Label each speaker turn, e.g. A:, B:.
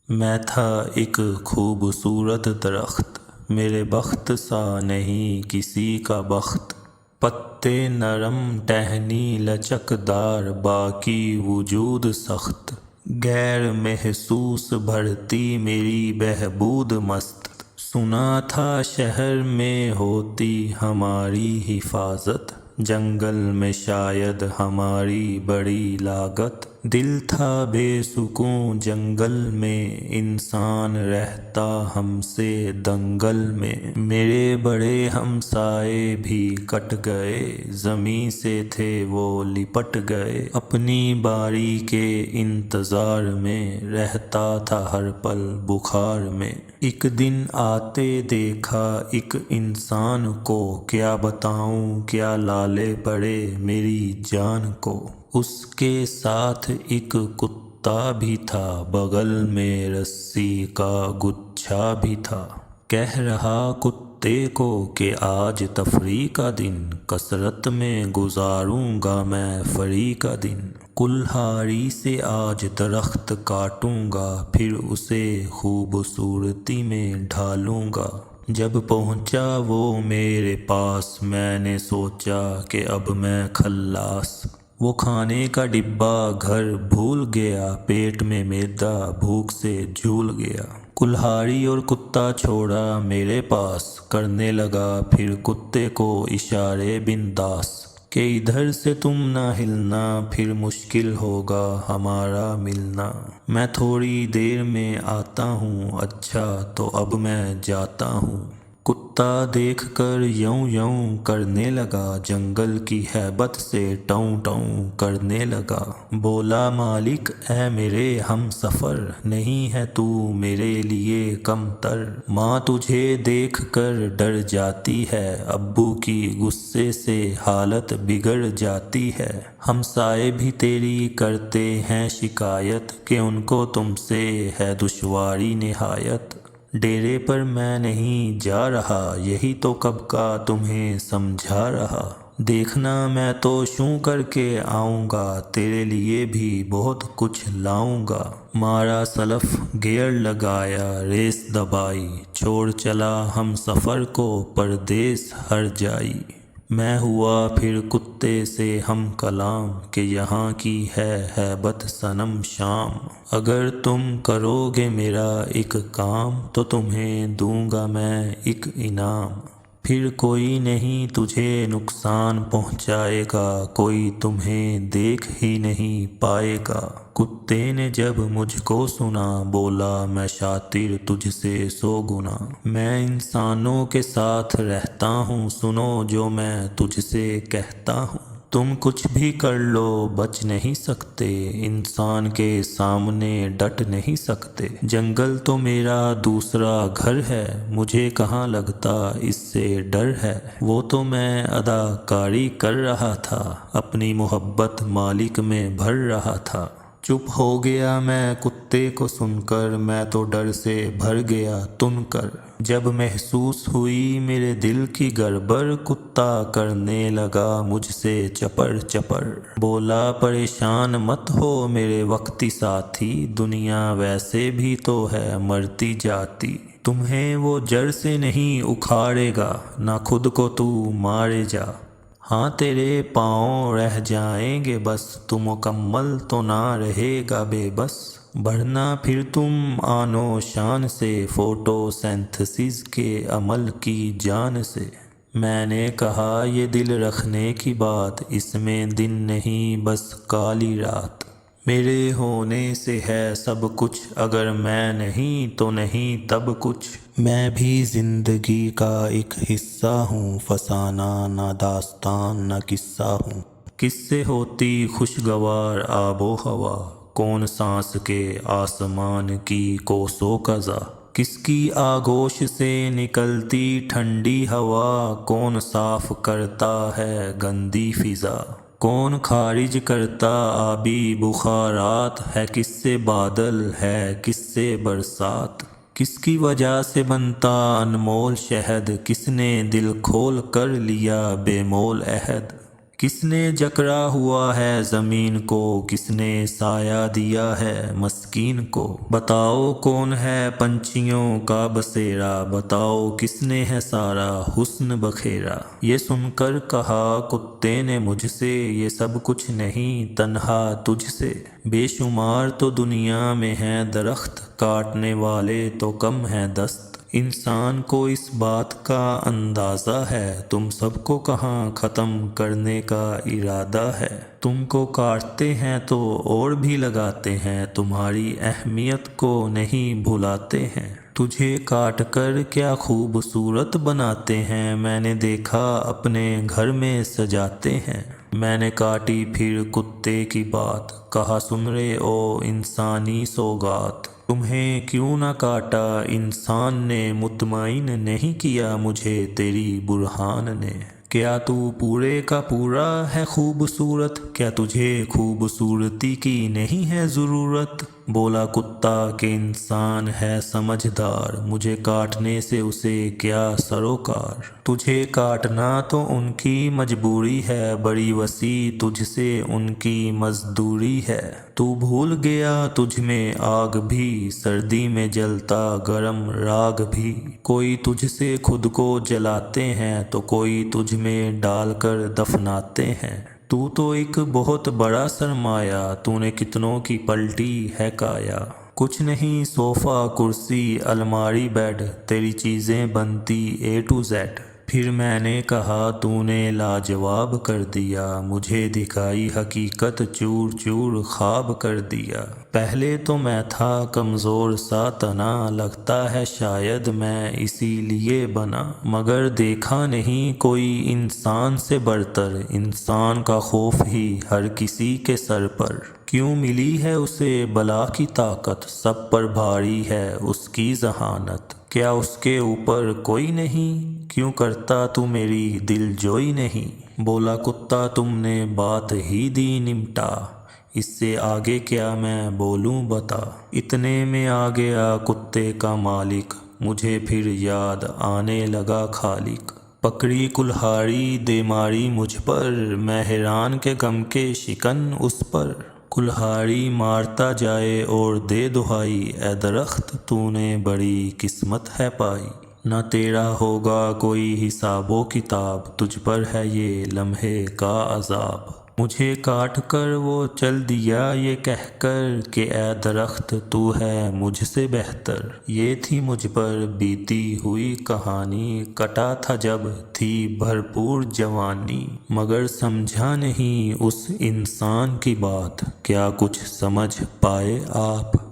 A: میں تھا ایک خوبصورت درخت، میرے بخت سا نہیں کسی کا بخت، پتے نرم ٹہنی لچکدار باقی وجود سخت، غیر محسوس بڑھتی میری بہبود مست، سنا تھا شہر میں ہوتی ہماری حفاظت، جنگل میں شاید ہماری بڑی لاگت، دل تھا بے سکون جنگل میں انسان رہتا ہم سے دنگل میں، میرے بڑے ہمسائے بھی کٹ گئے، زمیں سے تھے وہ لپٹ گئے، اپنی باری کے انتظار میں رہتا تھا ہر پل بخار میں، ایک دن آتے دیکھا ایک انسان کو، کیا بتاؤں کیا لالے پڑے میری جان کو، اس کے ساتھ ایک کتا بھی تھا، بغل میں رسی کا گچھا بھی تھا، کہہ رہا کتے کو کہ آج تفریح کا دن، کثرت میں گزاروں گا میں فری کا دن، کلہاڑی سے آج درخت کاٹوں گا، پھر اسے خوبصورتی میں ڈھالوں گا، جب پہنچا وہ میرے پاس میں نے سوچا کہ اب میں خلاص، وہ کھانے کا ڈبہ گھر بھول گیا، پیٹ میں معدہ بھوک سے جھول گیا، کلہاڑی اور کتا چھوڑا میرے پاس، کرنے لگا پھر کتے کو اشارے بنداس، کہ ادھر سے تم نہ ہلنا پھر مشکل ہوگا ہمارا ملنا، میں تھوڑی دیر میں آتا ہوں، اچھا تو اب میں جاتا ہوں، کتا دیکھ کر یوں یوں کرنے لگا، جنگل کی ہیبت سے ٹوں ٹوں کرنے لگا، بولا مالک اے میرے ہم سفر، نہیں ہے تو میرے لیے کم تر، ماں تجھے دیکھ کر ڈر جاتی ہے، ابو کی غصے سے حالت بگڑ جاتی ہے، ہمسائے بھی تیری کرتے ہیں شکایت، کہ ان کو تم سے ہے دشواری نہایت، ڈیرے پر میں نہیں جا رہا، یہی تو کب کا تمہیں سمجھا رہا، دیکھنا میں تو شوں کر کے آؤں گا، تیرے لیے بھی بہت کچھ لاؤں گا، مارا سلف گیئر لگایا ریس دبائی، چھوڑ چلا ہم سفر کو پردیس ہر جائی، میں ہوا پھر کتے سے ہم کلام، کہ یہاں کی ہے ہیبت صنم شام، اگر تم کرو گے میرا ایک کام، تو تمہیں دوں گا میں ایک انعام، پھر کوئی نہیں تجھے نقصان پہنچائے گا، کوئی تمہیں دیکھ ہی نہیں پائے گا، کتے نے جب مجھ کو سنا، بولا میں شاطر تجھ سے 100 گنا، میں انسانوں کے ساتھ رہتا ہوں، سنو جو میں تجھ سے کہتا ہوں، تم کچھ بھی کر لو بچ نہیں سکتے، انسان کے سامنے ڈٹ نہیں سکتے، جنگل تو میرا دوسرا گھر ہے، مجھے کہاں لگتا اس سے ڈر ہے، وہ تو میں اداکاری کر رہا تھا، اپنی محبت مالک میں بھر رہا تھا، چپ ہو گیا میں کتے کو سن کر، میں تو ڈر سے بھر گیا تن کر، جب محسوس ہوئی میرے دل کی گڑبڑ، کتا کرنے لگا مجھ سے چپڑ چپڑ، بولا پریشان مت ہو میرے وقتی ساتھی، دنیا ویسے بھی تو ہے مرتی جاتی، تمہیں وہ جڑ سے نہیں اکھاڑے گا، نہ خود کو تو مارے جا، ہاں تیرے پاؤں رہ جائیں گے بس، تو مکمل تو نہ رہے گا بے بس، بڑھنا پھر تم آن و شان سے، فوٹو سینتھسس کے عمل کی جان سے، میں نے کہا یہ دل رکھنے کی بات، اس میں دن نہیں بس کالی رات، میرے ہونے سے ہے سب کچھ، اگر میں نہیں تو نہیں تب کچھ، میں بھی زندگی کا ایک حصہ ہوں، فسانہ نہ داستان نہ قصہ ہوں، کس سے ہوتی خوشگوار آب و ہوا، کون سانس کے آسمان کی کوسوں قضا، کس کی آغوش سے نکلتی ٹھنڈی ہوا، کون صاف کرتا ہے گندی فضا، کون خارج کرتا آبی بخارات، ہے کس سے بادل ہے کس سے برسات، کس کی وجہ سے بنتا انمول شہد، کس نے دل کھول کر لیا بے مول عہد، کس نے جکڑا ہوا ہے زمین کو، کس نے سایہ دیا ہے مسکین کو؟ بتاؤ کون ہے پنچھیوں کا بسیرا، بتاؤ کس نے ہے سارا حسن بکھیرا؟ یہ سن کر کہا کتے نے مجھ سے، یہ سب کچھ نہیں تنہا تجھ سے، بے شمار تو دنیا میں ہیں درخت، کاٹنے والے تو کم ہیں دست۔ انسان کو اس بات کا اندازہ ہے، تم سب کو کہاں ختم کرنے کا ارادہ ہے؟ تم کو کاٹتے ہیں تو اور بھی لگاتے ہیں، تمہاری اہمیت کو نہیں بھلاتے ہیں۔ تجھے کاٹ کر کیا خوبصورت بناتے ہیں، میں نے دیکھا اپنے گھر میں سجاتے ہیں۔ میں نے کاٹی پھر کتے کی بات، کہا سن رے او انسانی سوگات، تمہیں کیوں نہ کاٹا انسان نے، مطمئن نہیں کیا مجھے تیری برہان نے۔ کیا تو پورے کا پورا ہے خوبصورت، کیا تجھے خوبصورتی کی نہیں ہے ضرورت؟ بولا کتا کہ انسان ہے سمجھدار، مجھے کاٹنے سے اسے کیا سروکار؟ تجھے کاٹنا تو ان کی مجبوری ہے، بڑی وسیع تجھ سے ان کی مزدوری ہے۔ تو بھول گیا تجھ میں آگ بھی، سردی میں جلتا گرم راگ بھی، کوئی تجھ سے خود کو جلاتے ہیں تو کوئی تجھ میں ڈال کر دفناتے ہیں۔ تو ایک بہت بڑا سرمایہ، تو نے کتنوں کی پلٹی ہے کایا۔ کچھ نہیں صوفہ کرسی الماری بیڈ، تیری چیزیں بنتی A to Z۔ پھر میں نے کہا تو نے لاجواب کر دیا، مجھے دکھائی حقیقت چور چور خواب کر دیا۔ پہلے تو میں تھا کمزور سا تنا، لگتا ہے شاید میں اسی لیے بنا، مگر دیکھا نہیں کوئی انسان سے برتر، انسان کا خوف ہی ہر کسی کے سر پر۔ کیوں ملی ہے اسے بلا کی طاقت، سب پر بھاری ہے اس کی ذہانت، کیا اس کے اوپر کوئی نہیں؟ کیوں کرتا تو میری دل جوئی نہیں؟ بولا کتا تم نے بات ہی دی نمٹا، اس سے آگے کیا میں بولوں بتا؟ اتنے میں آ گیا کتے کا مالک، مجھے پھر یاد آنے لگا خالق۔ پکڑی کلہاڑی دے ماری مجھ پر، میں حیران کے غم کے شکن اس پر۔ کلہاڑی مارتا جائے اور دے دہائی، اے درخت تو نے بڑی قسمت ہے پائی، نہ تیرا ہوگا کوئی حساب و کتاب، تجھ پر ہے یہ لمحے کا عذاب۔ مجھے کاٹ کر وہ چل دیا یہ کہہ کر کہ اے درخت تو ہے مجھ سے بہتر، یہ تھی مجھ پر بیتی ہوئی کہانی، کٹا تھا جب تھی بھرپور جوانی، مگر سمجھا نہیں اس انسان کی بات، کیا کچھ سمجھ پائے آپ؟